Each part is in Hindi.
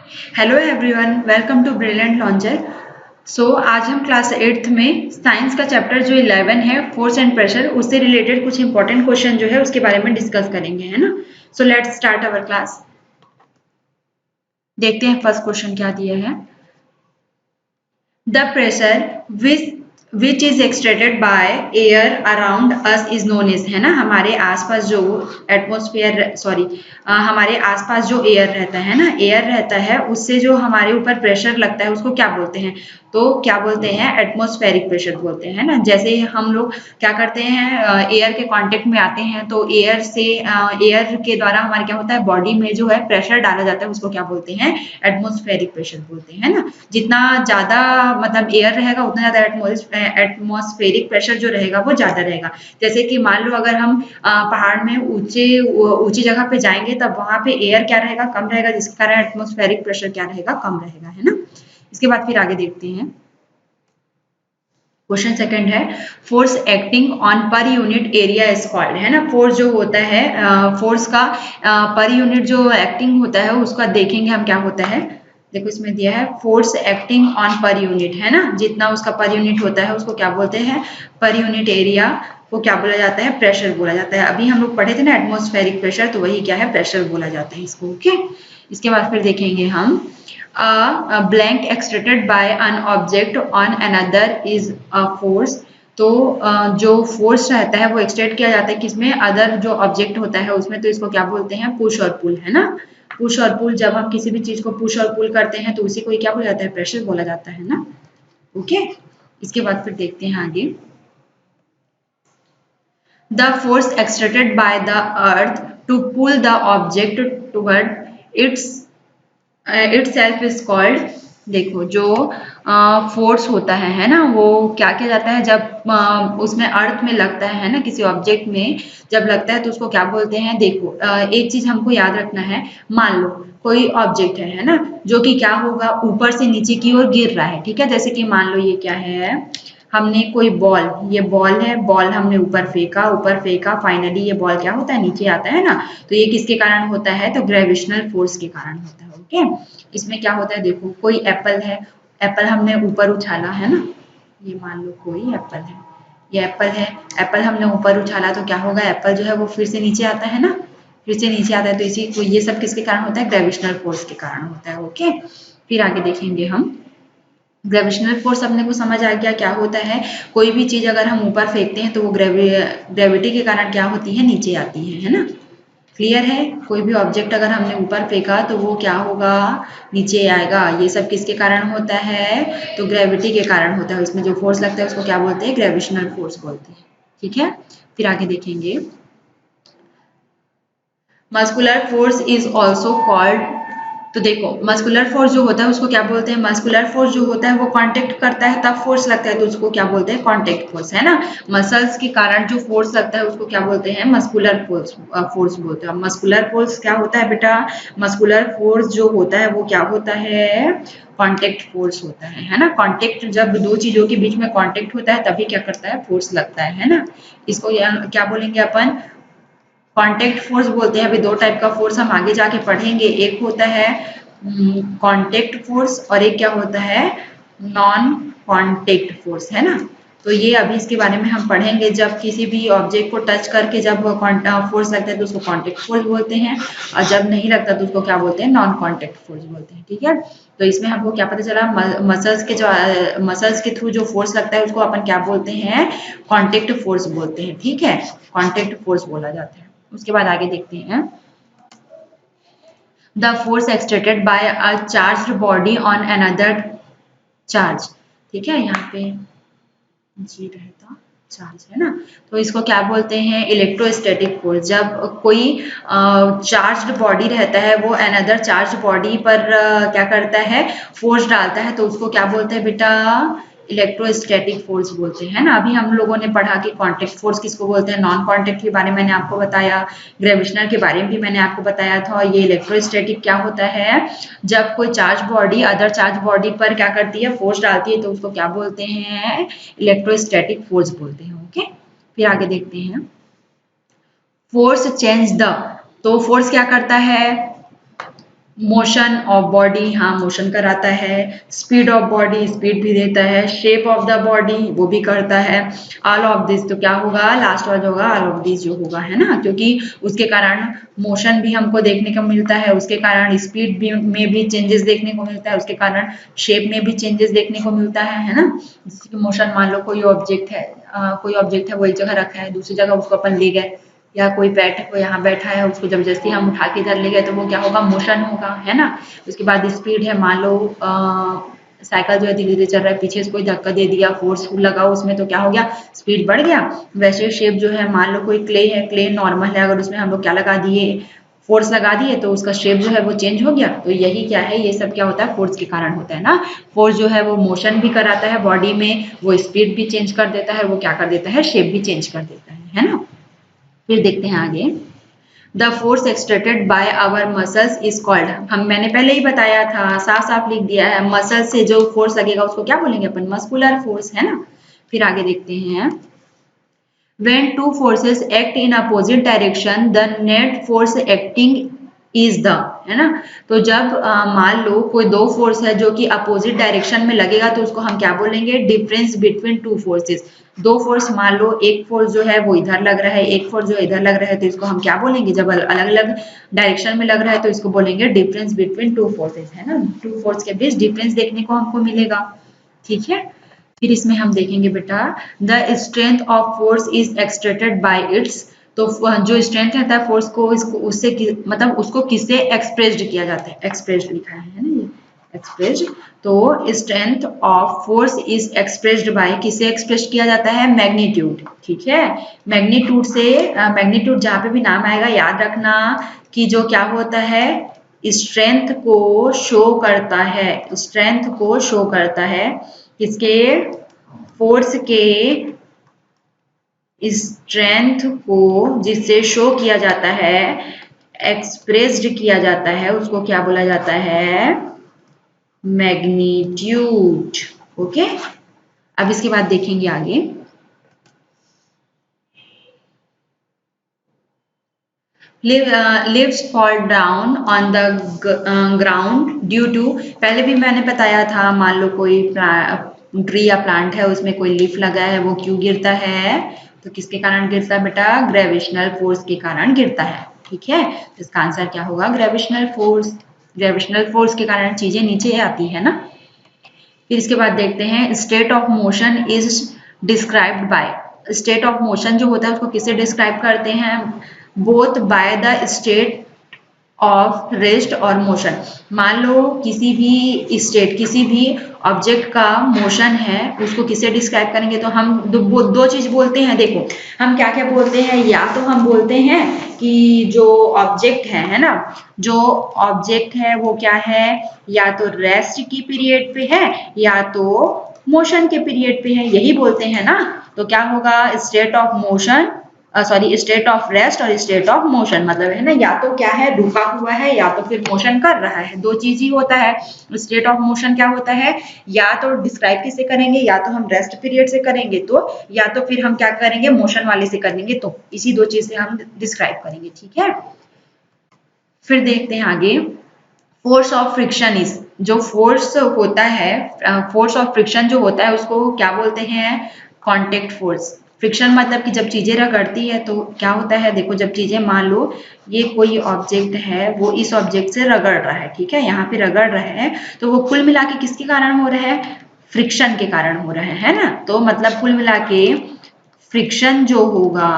Hello everyone, welcome to Brilliant Launcher. आज हम क्लास 8th में साइंस का चैप्टर जो 11 है फोर्स एंड प्रेशर, उससे रिलेटेड कुछ इंपॉर्टेंट क्वेश्चन जो है उसके बारे में डिस्कस करेंगे, है ना। Let's start our class. देखते हैं फर्स्ट क्वेश्चन क्या दिया है। The pressure which is exerted by air around us is known as, है ना। हमारे आसपास जो एटमॉस्फेयर हमारे आसपास जो एयर रहता है ना, एयर रहता है, उससे जो हमारे ऊपर प्रेशर लगता है उसको क्या बोलते हैं? तो क्या बोलते हैं? एटमॉस्फेरिक प्रेशर बोलते हैं ना। जैसे हम लोग क्या करते हैं, एयर के कांटेक्ट में आते हैं तो एयर के द्वारा हमारे क्या होता है, बॉडी में जो है प्रेशर डाला जाता है, उसको क्या बोलते हैं? एटमॉस्फेरिक प्रेशर बोलते हैं ना। जितना ज्यादा मतलब एयर रहेगा उतना ज्यादा एटमॉस्फेरिक प्रेशर जो रहेगा वो ज्यादा रहेगा। जैसे कि मान लो अगर हम पहाड़ में ऊंची जगह पे जाएंगे तब वहां पे एयर क्या रहेगा? कम रहेगा, जिसके कारण एटमॉस्फेरिक प्रेशर क्या रहेगा? कम रहेगा, है ना। इसके बाद फिर आगे देखते हैं। क्वेश्चन सेकंड है, force acting on per unit area is called, है ना। फोर्स जो होता है, फोर्स का पर यूनिट जो एक्टिंग होता है उसका देखेंगे हम क्या होता है। देखो इसमें दिया है force acting on per unit, है ना। जितना उसका पर यूनिट होता है उसको क्या बोलते हैं? पर यूनिट एरिया को क्या बोला जाता है? प्रेशर बोला जाता है। अभी हम लोग पढ़े थे ना एटमॉस्फेरिक प्रेशर, तो वही क्या है? प्रेशर बोला जाता है इसको। ओके, इसके बाद फिर देखेंगे हम a blank extracted by an object on another is a force। तो जो फोर्स रहता है वो एक्सट्रैक्ट किया जाता है किसमें? अदर जो ऑब्जेक्ट होता है उसमें। तो इसको क्या बोलते हैं? पुश और पुल, है ना। पुश और पुल, जब हम किसी भी चीज को पुश और पुल करते हैं तो उसी को क्या बोला जाता है? प्रेशर बोला जाता है ना। ओके, इसके बाद फिर देखते हैं आगे। The force extracted by the earth to pull the object toward itself is called. देखो जो फोर्स होता है ना, वो क्या किया जाता है जब उसमें अर्थ में लगता है ना, किसी ऑब्जेक्ट में जब लगता है तो उसको क्या बोलते हैं? देखो एक चीज हमको याद रखना है। मान लो कोई ऑब्जेक्ट है ना, जो कि क्या होगा? ऊपर से नीचे की ओर गिर रहा है, ठीक है। जैसे कि मान लो ये क्या है, हमने कोई बॉल, ये बॉल है, बॉल हमने ऊपर फेंका, फाइनली ये बॉल क्या होता है? नीचे आता है ना। तो ये किसके कारण होता है? तो ग्रेविटेशनल फोर्स के कारण होता है। ओके, इसमें क्या होता है? देखो कोई एप्पल है, एप्पल हमने ऊपर उछाला, है ना। ये मान लो कोई एप्पल है, ये एप्पल है, एप्पल हमने ऊपर उछाला तो क्या होगा? एप्पल जो है वो फिर से नीचे आता है ना, फिर से नीचे आता है। तो इसी को ये सब किसके कारण होता है? ग्रेविटेशनल फोर्स के कारण होता है। ओके, फिर आगे देखेंगे हम। ग्रेविटेशनल फोर्स अपने को समझ आ गया क्या होता है। कोई भी चीज अगर हम ऊपर फेंकते हैं तो वो ग्रेविटी के कारण क्या होती है? नीचे आती है ना। क्लियर है? कोई भी ऑब्जेक्ट अगर हमने ऊपर फेंका तो वो क्या होगा? नीचे आएगा। ये सब किसके कारण होता है? तो ग्रेविटी के कारण होता है। इसमें जो फोर्स लगता है उसको क्या बोलते हैं? ग्रेविटेशनल फोर्स बोलते हैं। ठीक है, फिर आगे देखेंगे। Muscular force is also called. तो देखो मस्कुलर फोर्स जो होता है उसको क्या बोलते हैं? मस्कुलर फोर्स जो होता है वो कांटेक्ट करता है तब फोर्स लगता है, तो उसको क्या बोलते हैं? कांटेक्ट फोर्स, है ना। मसल्स के कारण जो फोर्स लगता है उसको क्या बोलते हैं? मस्कुलर फोर्स बोलते हैं। मस्कुलर फोर्स क्या होता है बेटा? मस्कुलर फोर्स जो होता है वो क्या होता है? कांटेक्ट फोर्स होता है ना। कांटेक्ट, जब दो चीजों के बीच में कांटेक्ट होता है तभी क्या करता है? फोर्स लगता है ना। इसको क्या बोलेंगे अपन? कॉन्टेक्ट फोर्स बोलते हैं। अभी दो टाइप का फोर्स हम आगे जाके पढ़ेंगे। एक होता है कॉन्टेक्ट फोर्स और एक क्या होता है? नॉन कॉन्टेक्ट फोर्स, है ना। तो ये अभी इसके बारे में हम पढ़ेंगे। जब किसी भी ऑब्जेक्ट को टच करके जब फोर्स लगता है तो उसको कॉन्टेक्ट फोर्स बोलते हैं, और जब नहीं लगता तो उसको क्या बोलते हैं? नॉन कॉन्टेक्ट फोर्स बोलते हैं। ठीक है, तो इसमें हमको क्या पता चला? मसल्स के थ्रू जो फोर्स लगता है उसको अपन क्या बोलते हैं? कॉन्टेक्ट फोर्स बोलते हैं। ठीक है, कॉन्टेक्ट फोर्स बोला जाता है। उसके बाद आगे देखते हैं। The force exerted bye a charged body on another charge. ठीक है, यहाँ पे जी रहता चार्ज, है ना। तो इसको क्या बोलते हैं? Electrostatic force. जब कोई चार्ज्ड बॉडी रहता है वो अनदर चार्ज बॉडी पर क्या करता है? फोर्स डालता है, तो उसको क्या बोलते हैं बेटा? इलेक्ट्रोस्टैटिक फोर्स बोलते हैं ना। अभी हम लोगों ने पढ़ा कि कॉन्टेक्ट फोर्स किसको बोलते हैं, नॉन कॉन्टेक्ट के बारे में मैंने आपको बताया, ग्रेविटेशनल के बारे में भी मैंने आपको बताया था। ये इलेक्ट्रोस्टैटिक क्या होता है? जब कोई charge body other charge body पर क्या करती है? फोर्स डालती है, तो उसको क्या बोलते हैं? इलेक्ट्रोस्टैटिक फोर्स बोलते हैं। ओके, फिर आगे देखते हैं। Force change the. तो फोर्स क्या करता है? मोशन ऑफ बॉडी, हाँ मोशन कराता है। स्पीड ऑफ बॉडी, स्पीड भी देता है। शेप ऑफ द बॉडी, वो भी करता है। ऑल ऑफ दिस, तो क्या होगा लास्ट वाला जो होगा ऑल ऑफ दिस जो होगा, है ना, क्योंकि उसके कारण मोशन भी हमको देखने को मिलता है, उसके कारण स्पीड भी में भी चेंजेस देखने को मिलता है, उसके कारण शेप में भी चेंजेस देखने को मिलता है ना। जैसे कि मोशन, मान लो कोई ऑब्जेक्ट है, वो एक जगह रखा है, दूसरी जगह उसको अपन ले गए, या कोई यहाँ बैठा है, उसको जबरदस्ती हम उठा के इधर ले गए, तो वो क्या होगा, मोशन होगा, है ना। उसके बाद स्पीड है, मान लो साइकिल जो है धीरे धीरे चल रहा है, पीछे से कोई धक्का दे दिया, फोर्स लगा उसमें, तो क्या हो गया, स्पीड बढ़ गया। वैसे शेप जो है, मान लो कोई क्ले है, क्ले नॉर्मल है, अगर उसमें हम लोग क्या लगा दिए, फोर्स लगा दिए, तो उसका शेप जो है वो चेंज हो गया। तो यही क्या है, ये सब क्या होता है, फोर्स के कारण होता है ना। फोर्स जो है वो मोशन भी कराता है बॉडी में, वो स्पीड भी चेंज कर देता है, वो क्या कर देता है, शेप भी चेंज कर देता है ना। फिर देखते हैं आगे। The force exerted by our muscles is called, मैंने पहले ही बताया था, साफ साफ लिख दिया है, मसल से जो फोर्स लगेगा उसको क्या बोलेंगे अपन, मस्कुलर फोर्स, है ना। फिर आगे देखते हैं। When two forces act in opposite direction, the net force acting is the, है ना। तो जब मान लो कोई दो फोर्स है जो कि अपोजिट डायरेक्शन में लगेगा, तो उसको हम क्या बोलेंगे, डिफरेंस बिटवीन टू फोर्सेस। दो फोर्स, मान लो एक फोर्स जो है वो इधर लग रहा है, एक फोर्स जो इधर लग रहा है, तो इसको हम क्या बोलेंगे, जब अलग अलग डायरेक्शन में लग रहा है तो इसको बोलेंगे डिफरेंस बिटवीन टू फोर्सेस, है ना। टू फोर्स के बीच डिफरेंस देखने को हमको मिलेगा, ठीक है। फिर इसमें हम देखेंगे बेटा, the strength of force is exerted bye it's, तो जो स्ट्रेंथ रहता है फोर्स को, इसको उससे मतलब उसको किससे एक्सप्रेस्ड किया जाता है, एक्सप्रेस्ड लिखा है ना ये, एक्सप्रेस्ड। तो strength of force is expressed by, किससे एक्सप्रेस किया जाता है, मैग्नीट्यूड, ठीक है। मैग्नीट्यूड से, मैग्नीट्यूड जहाँ पे भी नाम आएगा याद रखना कि जो क्या होता है, स्ट्रेंथ को शो करता है, स्ट्रेंथ को शो करता है, किसके, फोर्स के स्ट्रेंथ को जिससे शो किया जाता है, एक्सप्रेस्ड किया जाता है, उसको क्या बोला जाता है, मैग्नीट्यूड। ओके, अब इसके बाद देखेंगे आगे। Leaves fall down on the ground due to, पहले भी मैंने बताया था, मान लो कोई ट्री या प्लांट है, उसमें कोई लीफ लगा है, वो क्यों गिरता है, तो किसके कारण गिरता है बेटा, ग्रेविशनल फोर्स के कारण गिरता है, ठीक है। तो इसका आंसर क्या होगा, ग्रेविशनल फोर्स। ग्रेविशनल फोर्स के कारण चीजें नीचे आती है ना। फिर इसके बाद देखते हैं, state of motion is described bye, state of motion जो होता है उसको किससे डिस्क्राइब करते हैं, both by the state of rest और मोशन। मान लो किसी भी स्टेट, किसी भी ऑब्जेक्ट का मोशन है, उसको किससे डिस्क्राइब करेंगे, तो हम दो चीज बोलते हैं, देखो हम क्या क्या बोलते हैं, या तो हम बोलते हैं कि जो ऑब्जेक्ट है ना, जो ऑब्जेक्ट है वो क्या है, या तो रेस्ट की पीरियड पे है, या तो मोशन के पीरियड पे है, यही बोलते हैं ना। तो क्या होगा, state of motion, sorry state of rest और स्टेट ऑफ मोशन, मतलब है ना, या तो क्या है, रुका हुआ है, या तो फिर मोशन कर रहा है, दो चीज ही होता है। स्टेट ऑफ मोशन क्या होता है, या तो डिस्क्राइब किससे करेंगे, या तो हम रेस्ट पीरियड से करेंगे, तो या तो फिर हम क्या करेंगे, मोशन वाले से करेंगे, तो इसी दो चीज से हम डिस्क्राइब करेंगे, ठीक है। फिर देखते हैं आगे, फोर्स ऑफ फ्रिक्शन इज, जो फोर्स होता है, फोर्स ऑफ फ्रिक्शन जो होता है उसको क्या बोलते हैं, कांटेक्ट फोर्स। फ्रिक्शन मतलब कि जब चीजें रगड़ती है तो क्या होता है, देखो जब चीजें, मान लो ये कोई ऑब्जेक्ट है, वो इस ऑब्जेक्ट से रगड़ रहा है, ठीक है, यहाँ पे रगड़ रहा है, तो वो कुल मिला के किसके कारण हो रहा है, फ्रिक्शन के कारण हो रहा है ना। तो मतलब कुल मिला के फ्रिक्शन जो होगा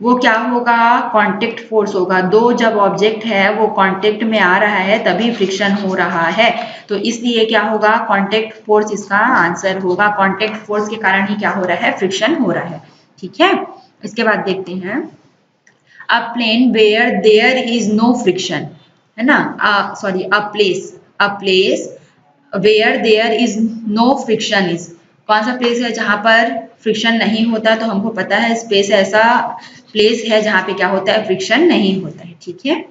वो क्या होगा, कांटेक्ट फोर्स होगा। दो जब ऑब्जेक्ट है वो कांटेक्ट में आ रहा है तभी फ्रिक्शन हो रहा है, तो इसलिए क्या होगा, कांटेक्ट फोर्स इसका आंसर होगा। कांटेक्ट फोर्स के कारण ही क्या हो रहा है, फ्रिक्शन हो रहा है, ठीक है। इसके बाद देखते हैं, a plane where there is no friction, है ना, sorry a place where there is no friction is, कौन सा प्लेस है जहां पर फ्रिक्शन नहीं होता, तो हमको पता है स्पेस ऐसा प्लेस है जहां पे क्या होता है, फ्रिक्शन नहीं होता है, ठीक है।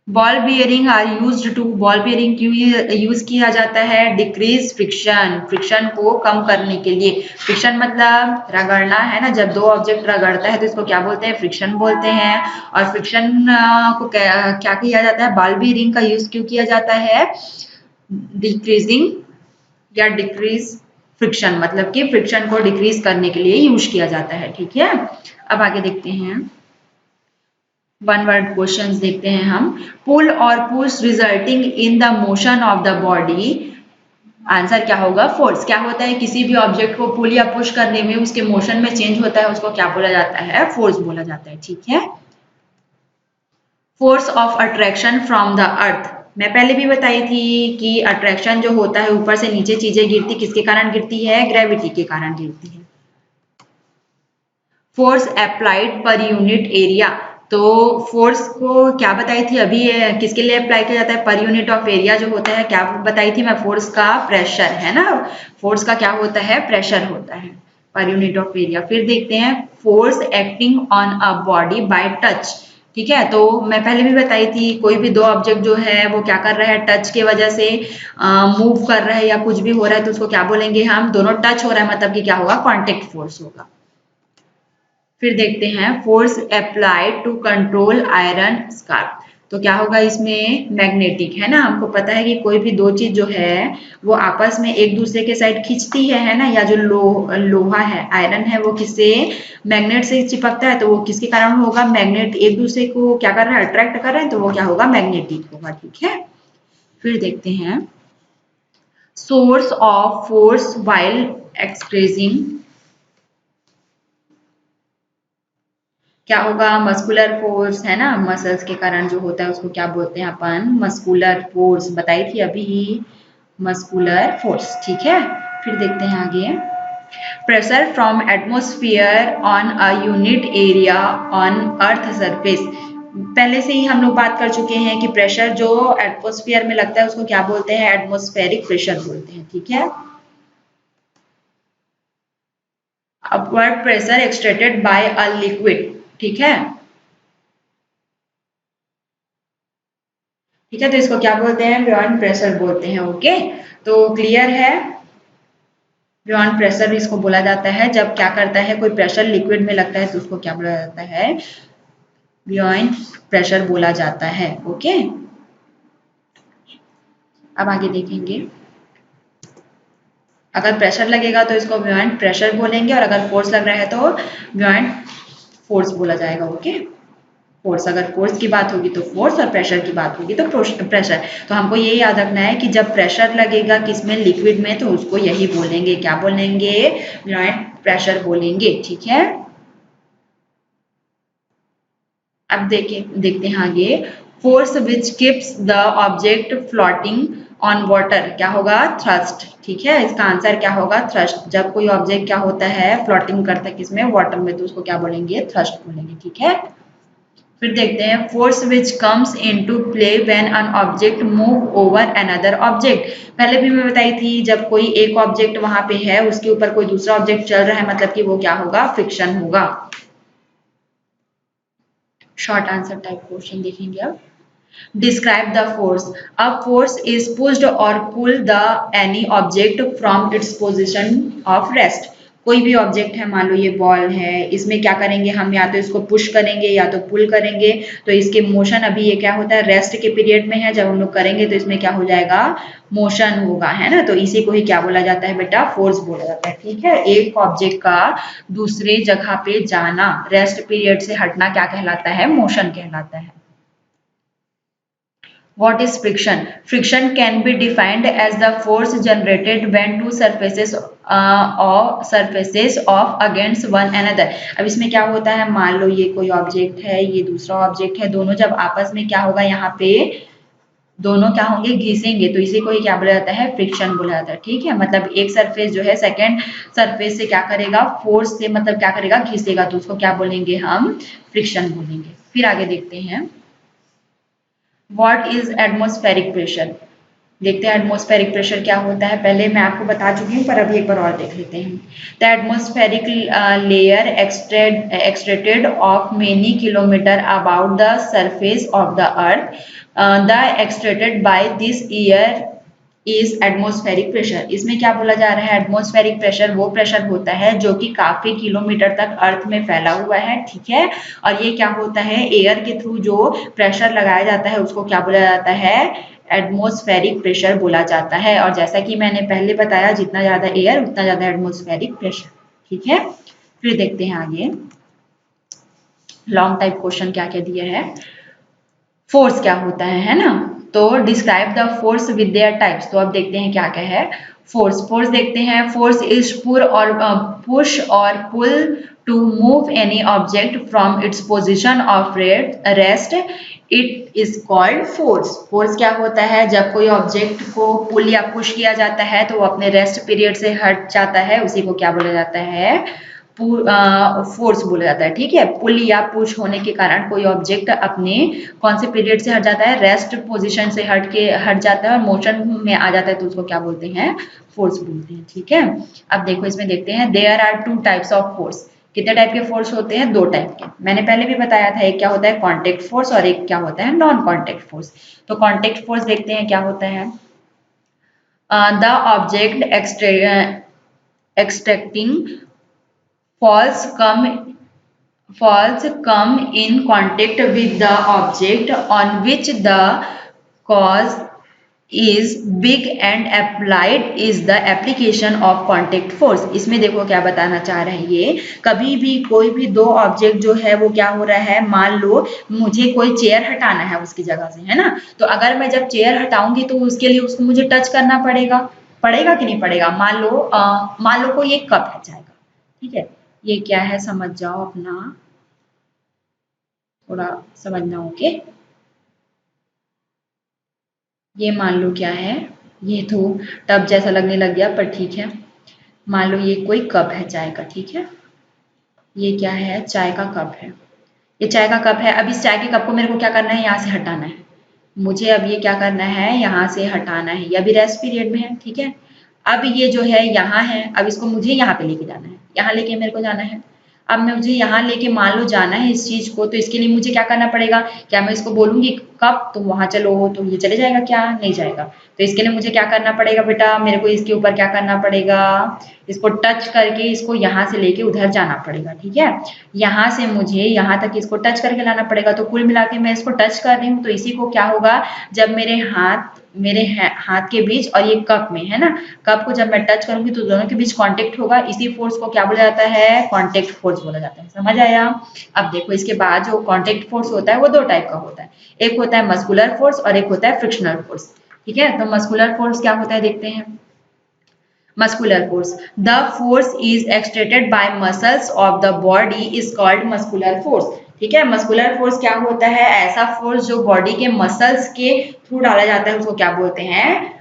Ball bearing are used to, ball bearing क्यों यूज किया जाता है? डिक्रीज फ्रिक्शन, फ्रिक्शन को कम करने के लिए। फ्रिक्शन मतलब रगड़ना है ना, जब दो ऑब्जेक्ट रगड़ता है तो इसको क्या बोलते हैं? फ्रिक्शन बोलते हैं। और फ्रिक्शन को क्या किया जाता है? बॉल बियरिंग का यूज क्यों किया जाता है? डिक्रीजिंग या डिक्रीज फ्रिक्शन, मतलब कि फ्रिक्शन को डिक्रीज करने के लिए यूज किया जाता है। ठीक है, अब आगे देखते हैं, वन वर्ड क्वेश्चंस देखते हैं हम। पुल और push resulting in the motion of the body, answer क्या होगा? फोर्स। क्या होता है? किसी भी ऑब्जेक्ट को पुल या पुश करने में उसके मोशन में चेंज होता है, उसको क्या बोला जाता है? फोर्स बोला जाता है। ठीक है, force of attraction from the earth, मैं पहले भी बताई थी कि अट्रैक्शन जो होता है ऊपर से नीचे चीजें गिरती, किसके कारण गिरती है? ग्रेविटी के कारण गिरती है। Force applied per unit area, तो फोर्स को क्या बताई थी अभी? किसके लिए अप्लाई किया जाता है? पर यूनिट ऑफ एरिया जो होता है, क्या बताई थी मैं? फोर्स का प्रेशर है ना, फोर्स का क्या होता है? प्रेशर होता है पर यूनिट ऑफ एरिया। फिर देखते हैं force acting on a body by touch. ठीक है, तो मैं पहले भी बताई थी कोई भी दो ऑब्जेक्ट जो है वो क्या कर रहा है? टच के वजह से मूव कर रहा है या कुछ भी हो रहा है, तो उसको क्या बोलेंगे हम? दोनों टच हो रहा है, मतलब कि क्या होगा? कॉन्टेक्ट फोर्स होगा। फिर देखते हैं force applied to control iron scrap, तो क्या होगा इसमें? मैग्नेटिक है ना, हमको पता है कि कोई भी दो चीज जो है वो आपस में एक दूसरे के साइड खींचती है ना, या जो लोहा है, आयरन है, वो किससे? मैग्नेट से चिपकता है, तो वो किसके कारण होगा? मैग्नेट एक दूसरे को क्या कर रहा है? अट्रैक्ट कर रहे हैं, तो वो क्या होगा? मैग्नेटिक होगा। ठीक है, फिर देखते हैं source of force while expressing, क्या होगा? मस्कुलर फोर्स है ना, मसल्स के कारण जो होता है उसको क्या बोलते हैं अपन? मस्कुलर फोर्स, बताई थी अभी ही, मस्कुलर फोर्स। ठीक है, फिर देखते हैं आगे, pressure from atmosphere on a unit area on earth surface, पहले से ही हम लोग बात कर चुके हैं कि प्रेशर जो एटमोस्फियर में लगता है उसको क्या बोलते हैं? एटमोस्फेरिक प्रेशर बोलते हैं। ठीक है, upward pressure exerted by a liquid. ठीक है, ठीक है, तो इसको क्या बोलते हैं? ब्योंड प्रेशर बोलते हैं। ओके, तो क्लियर है, ब्योंड प्रेशर इसको बोला जाता है जब क्या करता है, कोई प्रेशर लिक्विड में लगता है तो उसको क्या बोला जाता है? ब्योंड प्रेशर बोला जाता है। ओके, अब आगे देखेंगे, अगर प्रेशर लगेगा तो इसको ब्योंड प्रेशर बोलेंगे, और अगर फोर्स लग रहा है तो ब्योंड फोर्स बोला जाएगा। ओके, फोर्स, अगर फोर्स की बात होगी तो फोर्स, और प्रेशर की बात होगी तो प्रेशर। तो हमको ये याद रखना है कि जब प्रेशर लगेगा किसमें? लिक्विड में, तो उसको यही बोलेंगे, क्या बोलेंगे? ब्योंड प्रेशर बोलेंगे। ठीक है, अब देखते हैं आगे, force which keeps the object floating on water, क्या होगा? थ्रस्ट। ठीक है, इसका आंसर क्या होगा? थ्रस्ट। जब कोई ऑब्जेक्ट क्या होता है? फ्लोटिंग करता है किसमें? वाटर में, तो उसको क्या बोलेंगे? थ्रस्ट बोलेंगे। ठीक है, फिर देखते हैं force which comes into play when an object move over another object, पहले भी मैं बताई थी जब कोई एक ऑब्जेक्ट वहां पे है उसके ऊपर कोई दूसरा ऑब्जेक्ट चल रहा है, मतलब कि वो क्या होगा? फ्रिक्शन होगा। शॉर्ट आंसर टाइप क्वेश्चन देखेंगे अब, describe the force, a force is pushed और pull the any object from its position of rest, कोई भी ऑब्जेक्ट है, मान लो ये बॉल है, इसमें क्या करेंगे हम? या तो इसको पुश करेंगे या तो पुल करेंगे, तो इसके मोशन, अभी ये क्या होता है? रेस्ट के पीरियड में है, जब हम लोग करेंगे तो इसमें क्या हो जाएगा? मोशन होगा, है ना, तो इसी को ही क्या बोला जाता है बेटा? फोर्स बोला जाता है। ठीक है, एक ऑब्जेक्ट का दूसरे जगह पे जाना, रेस्ट पीरियड से हटना, क्या कहलाता है? मोशन कहलाता है। What is friction? Friction can be defined as the force generated when two surfaces or surfaces of against one another. अब इसमें क्या होता है? मान लो ये कोई ऑब्जेक्ट है, ये दूसरा ऑब्जेक्ट है, दोनों जब आपस में क्या होगा? यहाँ पे दोनों क्या होंगे? घिसेंगे, तो इसी को ही क्या बोला जाता है? फ्रिक्शन बोला जाता है। ठीक है, मतलब एक सरफेस जो है सेकेंड सरफेस से क्या करेगा? फोर्स से, मतलब क्या करेगा? घिसेगा, तो उसको क्या बोलेंगे हम? फ्रिक्शन बोलेंगे। फिर आगे देखते हैं, व्हाट इज एटमॉस्फेरिक प्रेशर, देखते हैं एटमॉस्फेरिक प्रेशर क्या होता है। पहले मैं आपको बता चुकी हूँ पर अभी एक बार और देख लेते हैं। The atmospheric layer exerted of many kilometre about the surface of the earth, the exerted by this air is atmospheric pressure. इसमें क्या बोला जा रहा है, एटमॉस्फेरिक प्रेशर वो प्रेशर होता है जो कि काफी किलोमीटर तक अर्थ में फैला हुआ है, ठीक है। और ये क्या होता है, एयर के थ्रू जो प्रेशर लगाया जाता है उसको क्या बोला जाता है, एटमॉस्फेरिक प्रेशर बोला जाता है। और जैसा कि मैंने पहले बताया, जितना ज्यादा एयर उतना ज्यादा एटमॉस्फेरिक प्रेशर, ठीक है। फिर देखते हैं आगे लॉन्ग टाइप क्वेश्चन क्या क्या दिया है। फोर्स क्या होता है ना, तो describe the force with their types. तो अब देखते हैं क्या क्या है। फोर्स देखते हैं। फोर्स इज पुश और pull to move any object from its position of rest, it is called force. Force क्या होता है, जब कोई ऑब्जेक्ट को पुल या पुश किया जाता है तो वो अपने रेस्ट पीरियड से हट जाता है, उसी को क्या बोला जाता है, फोर्स बोला जाता है, ठीक है। पुल या पुश होने के कारण कोई ऑब्जेक्ट अपने कौन से पीरियड से हट जाता है, रेस्ट पोजीशन से हट जाता है और मोशन में आ जाता है, तो उसको क्या बोलते हैं, फोर्स बोलते हैं, ठीक है। अब देखो इसमें देखते हैं, there are two types of force. कितने टाइप के फोर्स होते हैं, दो टाइप के। मैंने पहले भी बताया था, एक क्या होता है कॉन्टेक्ट फोर्स और एक क्या होता है नॉन कॉन्टेक्ट फोर्स। तो कॉन्टेक्ट फोर्स देखते हैं क्या होता है। The object extracting falls come in contact with the object on which the cause is big and applied is the application of contact force। इसमें देखो क्या बताना चाह रहे हैं, ये कभी भी कोई भी दो ऑब्जेक्ट जो है वो क्या हो रहा है, मान लो मुझे कोई चेयर हटाना है उसकी जगह से, है ना। तो अगर मैं जब चेयर हटाऊंगी तो उसके लिए उसको मुझे टच करना पड़ेगा, पड़ेगा कि नहीं पड़ेगा। मान लो कोई एक कप है चाय का, ठीक है। ये क्या है समझ जाओ, अपना थोड़ा समझना, ओके। ये मान लो क्या है, ये तो टब जैसा लगने लग गया पर ठीक है। मान लो ये कोई कप है चाय का, ठीक है। ये क्या है, चाय का कप है। ये चाय का कप है। अब इस चाय के कप को मेरे को क्या करना है, यहाँ से हटाना है। मुझे अब ये क्या करना है, यहाँ से हटाना है। ये अभी रेस्ट पीरियड में है, ठीक है। अब ये जो है यहाँ है, अब इसको मुझे यहाँ पे लेके जाना है, यहाँ लेके मेरे को जाना है। अब मैं मुझे यहाँ लेके मान लो जाना है इस चीज को, तो इसके लिए मुझे क्या करना पड़ेगा, क्या मैं इसको बोलूंगी कप तुम वहां चलो तो ये चले जाएगा, क्या नहीं जाएगा। तो इसके लिए मुझे क्या करना पड़ेगा बेटा, मेरे को इसके ऊपर क्या करना पड़ेगा, इसको टच करके इसको यहाँ से लेके उधर जाना पड़ेगा, ठीक है। यहाँ से मुझे यहाँ तक इसको टच करके लाना पड़ेगा। तो कुल मिला के मैं इसको टच कर रही हूँ, तो इसी को क्या होगा, जब मेरे हाथ के बीच और ये कप में है ना, कप को जब मैं टच करूंगी तो दोनों के बीच कांटेक्ट होगा। इसी फोर्स को क्या बोला जाता है, कांटेक्ट फोर्स बोला जाता है। समझ आया। अब देखो इसके बाद जो कांटेक्ट फोर्स होता है वो दो टाइप का होता है। एक होता है मस्कुलर फोर्स और एक होता है फ्रिक्शनल फोर्स, ठीक है। तो मस्कुलर फोर्स क्या होता है देखते हैं। Muscular force, the force is exerted bye muscles of the body is called muscular force, ठीक है। मस्कुलर फोर्स क्या होता है, ऐसा फोर्स जो बॉडी के मसल्स के थ्रू डाला जाता है उसको क्या बोलते हैं,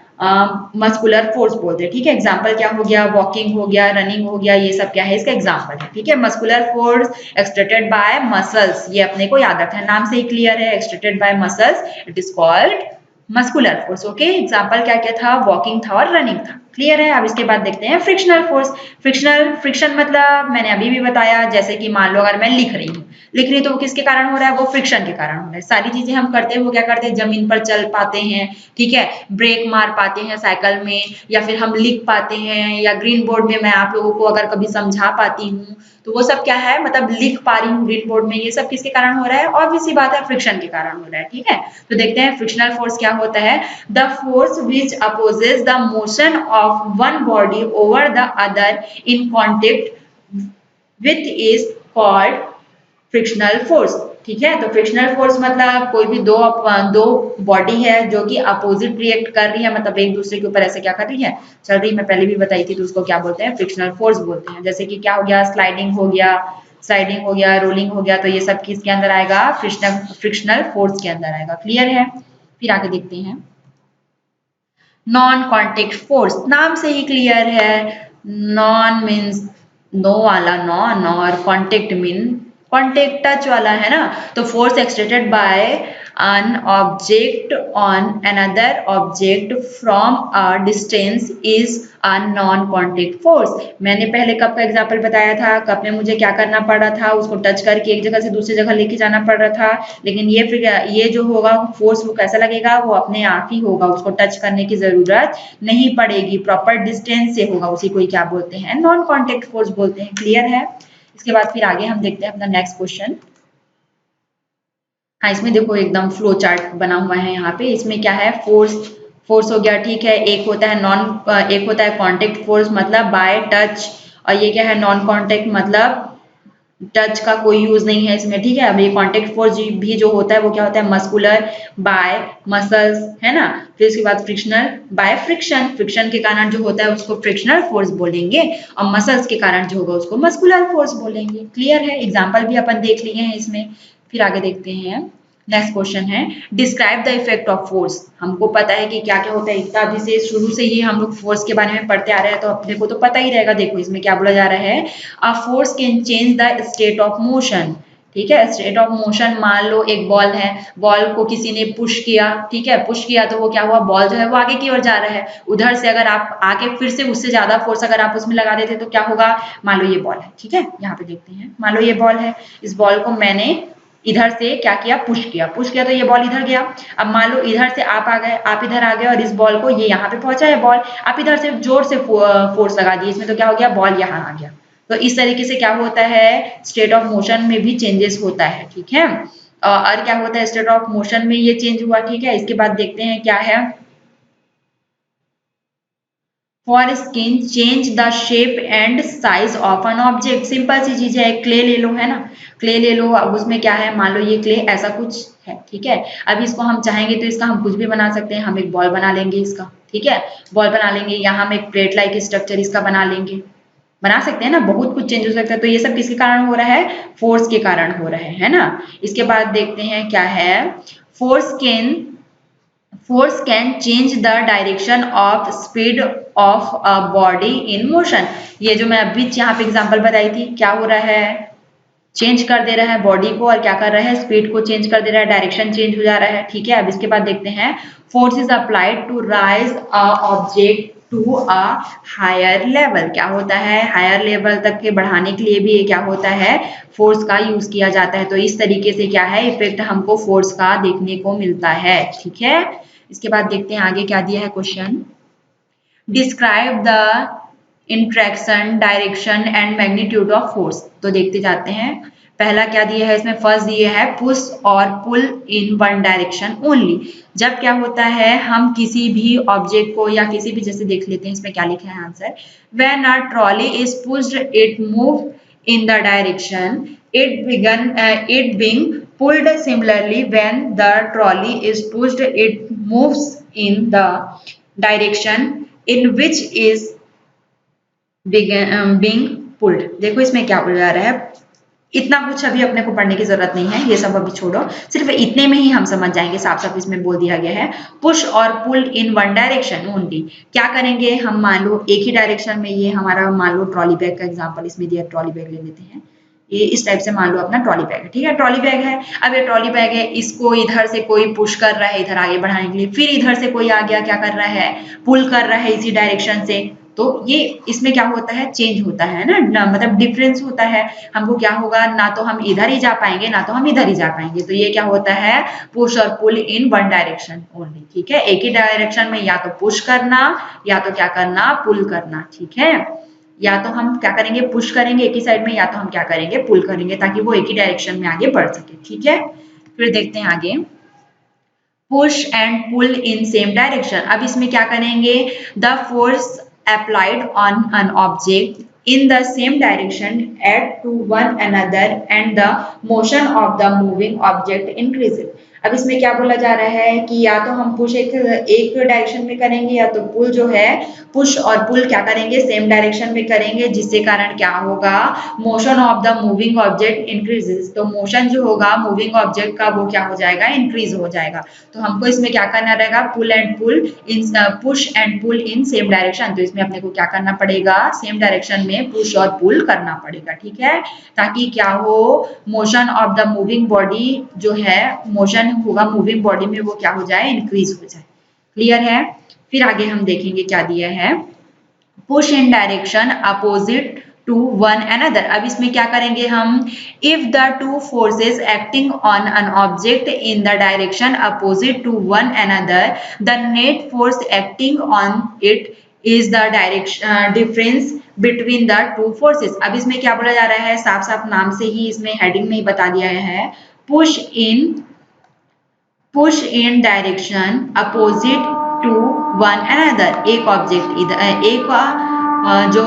मस्कुलर फोर्स बोलते हैं, ठीक है। एग्जांपल क्या हो गया, वॉकिंग हो गया, रनिंग हो गया, ये सब क्या है, इसका एग्जांपल है, ठीक है। Muscular force extracted bye muscles, ये अपने को याद रखना है, नाम से ही क्लियर है, extracted bye muscles, it is called muscular force, okay. Example क्या क्या था, वॉकिंग था और रनिंग था, क्लियर है। अब इसके बाद देखते हैं फ्रिक्शनल फोर्स। फ्रिक्शन मतलब मैंने अभी भी बताया, जैसे कि मान लो अगर मैं लिख रही हूँ तो वो किसके कारण हो रहा है, वो फ्रिक्शन के कारण हो रहा है। सारी चीजें हम करते हैं वो क्या करते हैं, जमीन पर चल पाते हैं, ठीक है, ब्रेक मार पाते हैं साइकिल में, या फिर हम लिख पाते हैं, या ग्रीन बोर्ड में मैं आप लोगों को अगर कभी समझा पाती हूँ, तो वो सब क्या है, मतलब लिख पा रही हूँ ग्रीन बोर्ड में, ये सब किसके कारण हो रहा है, ऑब्वियस सी बात है फ्रिक्शन के कारण हो रहा है, ठीक है। तो देखते हैं फ्रिक्शनल फोर्स क्या होता है, the force which opposes the motion of one body over the other in contact with is called frictional force, ठीक है। तो फ्रिक्शनल फोर्स मतलब कोई भी दो बॉडी है जो कि अपोजिट रिएक्ट कर रही है, मतलब एक दूसरे के ऊपर ऐसे क्या कर रही है, चल रही। मैं पहले भी बताई थी, तो उसको क्या बोलते हैं, फ्रिक्शनल फोर्स बोलते हैं। जैसे कि क्या हो गया, स्लाइडिंग हो गया, रोलिंग हो गया, तो ये सब किसके अंदर आएगा, फ्रिक्शनल फोर्स के अंदर आएगा, क्लियर है। फिर आगे देखते हैं नॉन कॉन्टेक्ट फोर्स, नाम से ही क्लियर है, नॉन मीन्स नो वाला नॉन, और कॉन्टेक्ट मीन कॉन्टेक्ट टच वाला, है ना। तो force exerted bye an object on another object from a distance is a non contact force। मैंने पहले कप का एग्जांपल बताया था, कप में मुझे क्या करना पड़ रहा था, उसको टच करके एक जगह से दूसरी जगह लेके जाना पड़ रहा था, लेकिन ये जो होगा फोर्स वो कैसा लगेगा, वो अपने आप ही होगा, उसको टच करने की जरूरत नहीं पड़ेगी, प्रॉपर डिस्टेंस से होगा, उसी को क्या बोलते हैं, नॉन कॉन्टेक्ट फोर्स बोलते हैं। क्लियर है? इसके बाद फिर आगे हम देखते हैं अपना नेक्स्ट क्वेश्चन। हाँ, इसमें देखो एकदम फ्लो चार्ट बना हुआ है यहाँ पे। इसमें क्या है, फोर्स हो गया, ठीक है। एक होता है कांटेक्ट फोर्स, मतलब बाय टच, और ये क्या है, नॉन कांटेक्ट, मतलब टच का कोई यूज नहीं है इसमें, ठीक है। अब ये कांटेक्ट फोर्स भी जो होता है वो क्या होता है, मस्कुलर बाय मसल्स, है ना। फिर उसके बाद फ्रिक्शनल बाय फ्रिक्शन, फ्रिक्शन के कारण जो होता है उसको फ्रिक्शनल फोर्स बोलेंगे, और मसल्स के कारण जो होगा उसको मस्कुलर फोर्स बोलेंगे। क्लियर है? एग्जाम्पल भी अपन देख लिए हैं इसमें। फिर आगे देखते हैं, नेक्स्ट क्वेश्चन है, describe the effect of force. हमको पता है कि क्या क्या होता है, इतना अभी से शुरू से ही हम लोग फोर्स के बारे में पढ़ते आ रहे हैं, तो अपने को तो पता ही रहेगा। देखो इसमें क्या बोला जा रहा है, a force can change the state of motion, ठीक है। स्टेट ऑफ मोशन, मान लो एक बॉल है, बॉल को किसी ने पुश किया, ठीक है, पुश किया तो वो क्या हुआ, बॉल जो है वो आगे की ओर जा रहा है। उधर से अगर आप आके फिर से उससे ज्यादा फोर्स अगर आप उसमें लगा देते तो क्या होगा, मान लो ये बॉल है, ठीक है, यहाँ पे देखते हैं, मान लो ये बॉल है, इस बॉल को मैंने इधर से क्या किया, पुश किया तो ये बॉल इधर गया। अब मान लो इधर से आप आ गए, आप इधर आ गए, और इस बॉल को, ये यहाँ पे पहुंचा है बॉल, आप इधर से जोर से फोर्स लगा दिए इसमें, तो क्या हो गया, बॉल यहाँ आ गया। तो इस तरीके से क्या होता है, स्टेट ऑफ मोशन में भी चेंजेस होता है, ठीक है। और क्या होता है, स्टेट ऑफ मोशन में ये चेंज हुआ, ठीक है। इसके बाद देखते हैं क्या है, force can change the shape and size of an object. Simple सी चीज है, क्ले ले लो, है ना, क्ले ले लो। अब उसमें क्या है, मान लो ये क्ले ऐसा कुछ है, ठीक है। अब इसको हम चाहेंगे तो इसका हम कुछ भी बना सकते हैं, हम एक बॉल बना लेंगे इसका, ठीक है, बॉल बना लेंगे। यहाँ हम एक प्लेट लाइक स्ट्रक्चर इसका बना सकते हैं ना, बहुत कुछ चेंज हो सकता है। तो ये सब किसके कारण हो रहा है, फोर्स के कारण हो रहा है ना। इसके बाद देखते हैं क्या है, force can Force can change the direction of speed of a body in motion। ये जो मैं अभी यहाँ पे एग्जांपल बताई थी, क्या हो रहा है, चेंज कर दे रहा है बॉडी को, और क्या कर रहा है, स्पीड को चेंज कर दे रहा है, डायरेक्शन चेंज हो जा रहा है, ठीक है। अब इसके बाद देखते हैं, force is applied to raise a object to a higher level. क्या होता है, हायर लेवल तक के बढ़ाने के लिए भी ये क्या होता है, फोर्स का यूज किया जाता है। तो इस तरीके से क्या है, इफेक्ट हमको फोर्स का देखने को मिलता है, ठीक है। इसके बाद देखते हैं आगे क्या दिया है question, describe the interaction direction and magnitude of force. तो देखते जाते हैं, पहला क्या दिया है इसमें, फर्स्ट दिया है पुश और पुल इन वन डायरेक्शन ओनली। जब क्या होता है, हम किसी भी ऑब्जेक्ट को या किसी भी, जैसे देख लेते हैं इसमें क्या लिखा है answer, when a trolley is pushed it move in the direction it being pulled। Similarly, when the trolley is pushed, it moves in the direction in which is being pulled। देखो इसमें क्या बोला जा रहा है, इतना कुछ अभी अपने को पढ़ने की जरूरत नहीं है, ये सब अभी छोड़ो, सिर्फ इतने में ही हम समझ जाएंगे। साफ साफ इसमें बोल दिया गया है, पुश और पुल इन वन डायरेक्शन ओनली। क्या करेंगे हम, मान लो एक ही डायरेक्शन में, ये हमारा मान लो ट्रॉली बैग का एग्जांपल इसमें दिया, ट्रॉली बैग ले लेते हैं, ये इस टाइप से मान लो अपना ट्रॉली बैग है, ठीक है, ट्रॉली बैग है। अब ये ट्रॉली बैग है, इसको इधर से कोई पुश कर रहा है इधर आगे बढ़ाने के लिए, फिर इधर से कोई आ गया क्या कर रहा है, पुल कर रहा है इसी डायरेक्शन से। तो ये इसमें क्या होता है, चेंज होता है ना, मतलब डिफरेंस होता है। हमको क्या होगा, ना तो हम इधर ही जा पाएंगे ना तो हम इधर ही जा पाएंगे। तो ये क्या होता है, पुश और पुल इन वन डायरेक्शन ओनली, ठीक है। एक ही डायरेक्शन में या तो पुश करना या तो क्या करना, पुल करना, ठीक है। या तो हम क्या करेंगे, पुश करेंगे एक ही साइड में, या तो हम क्या करेंगे, पुल करेंगे, ताकि वो एक ही डायरेक्शन में आगे बढ़ सके, ठीक है। फिर देखते हैं आगे, push and pull in same direction. अब इसमें क्या करेंगे, the force applied on an object in the same direction add to one another and the motion of the moving object increases। अब इसमें क्या बोला जा रहा है कि या तो हम पुश एक डायरेक्शन में करेंगे, या तो पुल जो है, पुश और पुल क्या करेंगे, सेम डायरेक्शन में करेंगे, जिससे कारण क्या होगा, motion of the moving object increases. तो मोशन जो होगा मूविंग ऑब्जेक्ट का वो क्या हो जाएगा, इंक्रीज हो जाएगा। तो हमको इसमें क्या करना रहेगा, pull and pull in, push and pull in same direction. तो इसमें अपने को क्या करना पड़ेगा, सेम डायरेक्शन में पुश और पुल करना पड़ेगा, ठीक है, ताकि क्या हो, motion of the moving body जो है, मोशन डायरेक्शन होगा मूविंग बॉडी में वो क्या हो जाए, इंक्रीज हो जाए। क्लियर है। फिर आगे हम देखेंगे क्या दिया है, push in direction opposite to one another. अब इसमें क्या करेंगे हम, if the two forces acting on an object in the direction opposite to one another, the net force acting on it is the direction difference between the two forces. अब इसमें क्या बोला जा रहा है, साफ साफ नाम से ही इसमें हेडिंग में ही बता दिया है, push in direction opposite to one another. एक ऑब्जेक्ट इधर, एक जो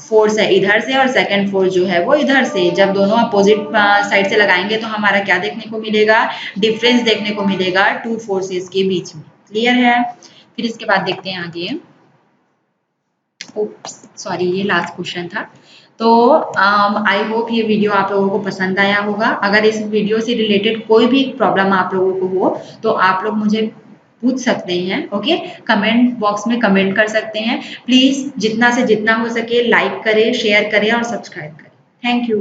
फोर्स है इधर से और सेकंड फोर्स जो है वो इधर से, जब दोनों अपोजिट साइड से लगाएंगे तो हमारा क्या देखने को मिलेगा, डिफरेंस देखने को मिलेगा टू फोर्सेस के बीच में। क्लियर है। फिर इसके बाद देखते हैं आगे, सॉरी ये लास्ट क्वेश्चन था। तो आई होप ये वीडियो आप लोगों को पसंद आया होगा। अगर इस वीडियो से रिलेटेड कोई भी प्रॉब्लम आप लोगों को हो तो आप लोग मुझे पूछ सकते हैं, ओके, कमेंट बॉक्स में कमेंट कर सकते हैं। प्लीज जितना से जितना हो सके लाइक करें, शेयर करें और सब्सक्राइब करें। Thank you.